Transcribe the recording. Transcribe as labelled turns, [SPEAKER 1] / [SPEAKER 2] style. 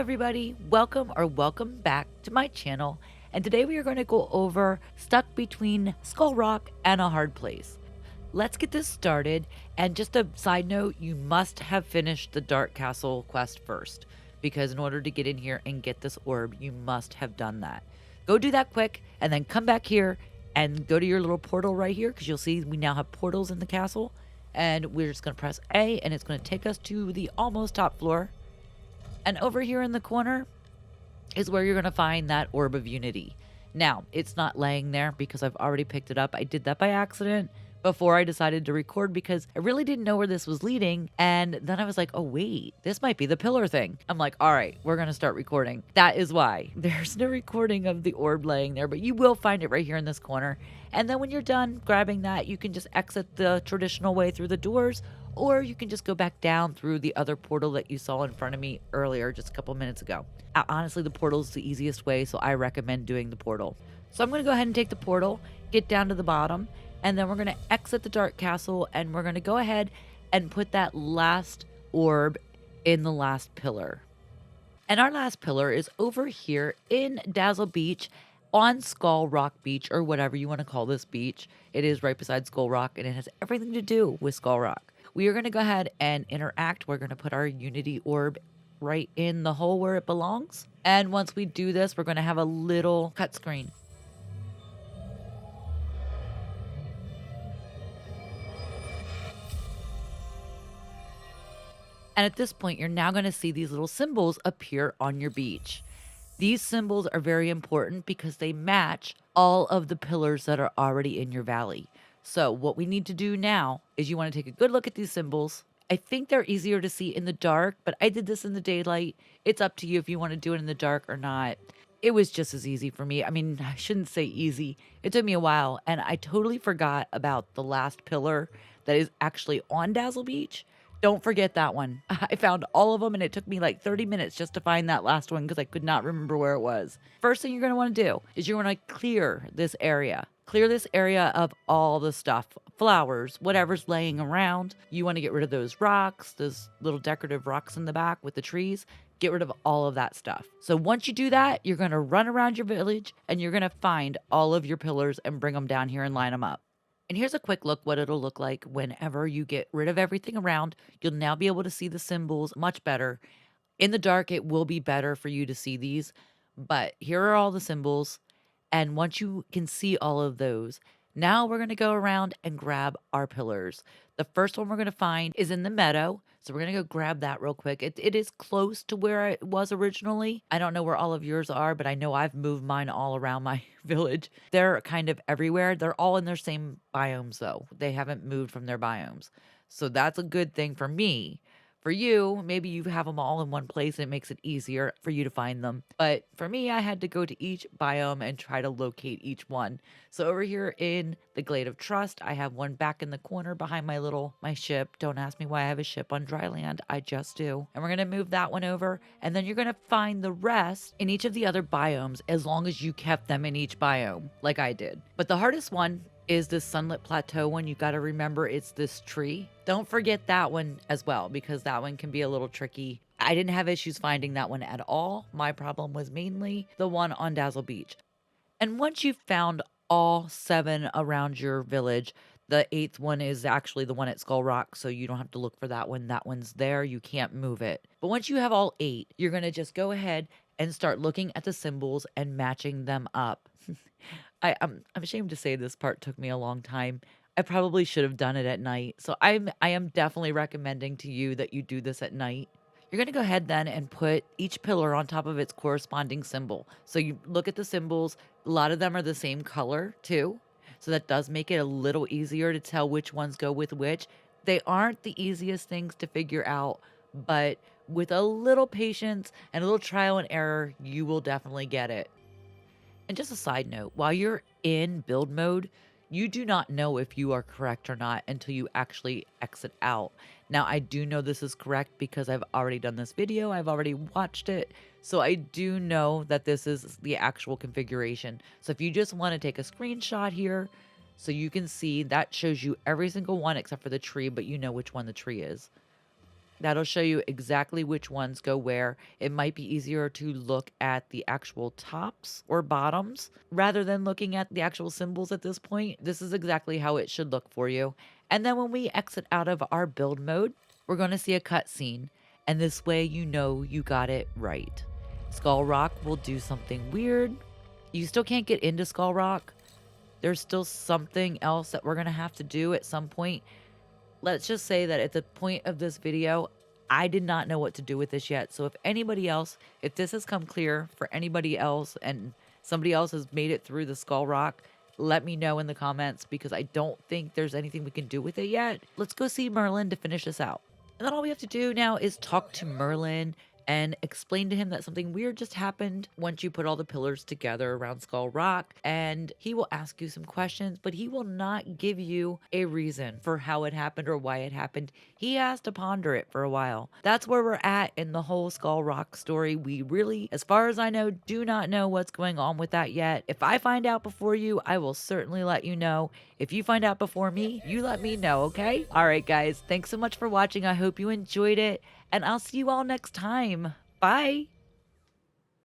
[SPEAKER 1] everybody, welcome back to my channel, and today we are going to go over Stuck Between Skull Rock and a Hard Place. Let's get this started, and just a side note, you must have finished the Dark Castle quest first, because in order to get in here and get this orb, you must have done that. Go do that quick, and then come back here and go to your little portal right here, because you'll see we now have portals in the castle, and we're just going to press A, and it's going to take us to the almost top floor. And over here in the corner is where you're going to find that Orb of Unity. Now, it's not laying there because I've already picked it up. I did that by accident before I decided to record because I really didn't know where this was leading. And then I was like, oh, wait, this might be the pillar thing. I'm like, all right, we're going to start recording. That is why there's no recording of the orb laying there, but you will find it right here in this corner. And then when you're done grabbing that, you can just exit the traditional way through the doors, or you can just go back down through the other portal that you saw in front of me earlier, just a couple minutes ago. Honestly, the portal is the easiest way, so I recommend doing the portal. So I'm going to go ahead and take the portal, get down to the bottom, and then we're going to exit the Dark Castle, and we're going to go ahead and put that last orb in the last pillar. And our last pillar is over here in Dazzle Beach on Skull Rock Beach, or whatever you want to call this beach. It is right beside Skull Rock, and it has everything to do with Skull Rock. We are going to go ahead and interact. We're going to put our Unity orb right in the hole where it belongs. And once we do this, we're going to have a little cut screen. And at this point, you're now going to see these little symbols appear on your beach. These symbols are very important because they match all of the pillars that are already in your valley. So what we need to do now is you want to take a good look at these symbols. I think they're easier to see in the dark, but I did this in the daylight. It's up to you if you want to do it in the dark or not. It was just as easy for me. I mean, I shouldn't say easy. It took me a while, and I totally forgot about the last pillar that is actually on Dazzle Beach. Don't forget that one. I found all of them, and it took me like 30 minutes just to find that last one because I could not remember where it was. First thing you're going to want to do is you're going to clear this area. Clear this area of all the stuff, flowers, whatever's laying around. You want to get rid of those rocks, those little decorative rocks in the back with the trees. Get rid of all of that stuff. So once you do that, you're going to run around your village and you're going to find all of your pillars and bring them down here and line them up. And here's a quick look what it'll look like whenever you get rid of everything around. You'll now be able to see the symbols much better. In the dark, it will be better for you to see these, but here are all the symbols. And once you can see all of those, now we're going to go around and grab our pillars. The first one we're going to find is in the meadow. So we're going to go grab that real quick. It is close to where it was originally. I don't know where all of yours are, but I know I've moved mine all around my village. They're kind of everywhere. They're all in their same biomes, though. They haven't moved from their biomes. So that's a good thing for me. For you, maybe you have them all in one place and it makes it easier for you to find them. But for me, I had to go to each biome and try to locate each one. So over here in the Glade of Trust, I have one back in the corner behind my ship. Don't ask me why I have a ship on dry land. I just do. And we're going to move that one over. And then you're going to find the rest in each of the other biomes as long as you kept them in each biome like I did. But the hardest one is this Sunlit Plateau one. You got to remember it's this tree. Don't forget that one as well because that one can be a little tricky. I didn't have issues finding that one at all. My problem was mainly the one on Dazzle Beach. And once you've found all 7 around your village, the 8th one is actually the one at Skull Rock, so you don't have to look for that one. That one's there. You can't move it. But once you have all 8, you're going to just go ahead and start looking at the symbols and matching them up. I'm ashamed to say this part took me a long time. I probably should have done it at night. So I am definitely recommending to you that you do this at night. You're going to go ahead then and put each pillar on top of its corresponding symbol. So you look at the symbols. A lot of them are the same color too. So that does make it a little easier to tell which ones go with which. They aren't the easiest things to figure out, but with a little patience and a little trial and error, you will definitely get it. And just a side note, while you're in build mode, you do not know if you are correct or not until you actually exit out. Now, I do know this is correct because I've already done this video. I've already watched it. So I do know that this is the actual configuration. So if you just want to take a screenshot here so you can see, that shows you every single one except for the tree, but you know which one the tree is. That'll show you exactly which ones go where. It might be easier to look at the actual tops or bottoms rather than looking at the actual symbols at this point. This is exactly how it should look for you. And then when we exit out of our build mode, we're going to see a cutscene. And this way you know you got it right. Skull Rock will do something weird. You still can't get into Skull Rock. There's still something else that we're going to have to do at some point. Let's just say that at the point of this video, I did not know what to do with this yet. So if anybody else, if this has come clear for anybody else and somebody else has made it through the Skull Rock, let me know in the comments because I don't think there's anything we can do with it yet. Let's go see Merlin to finish this out. And then all we have to do now is talk to Merlin and explain to him that something weird just happened once you put all the pillars together around Skull Rock. And he will ask you some questions, but he will not give you a reason for how it happened or why it happened. He has to ponder it for a while. That's where we're at in the whole Skull Rock story. We really, as far as I know, do not know what's going on with that yet. If I find out before you, I will certainly let you know. If you find out before me, you let me know, okay? All right, guys. Thanks so much for watching. I hope you enjoyed it, and I'll see you all next time. Bye.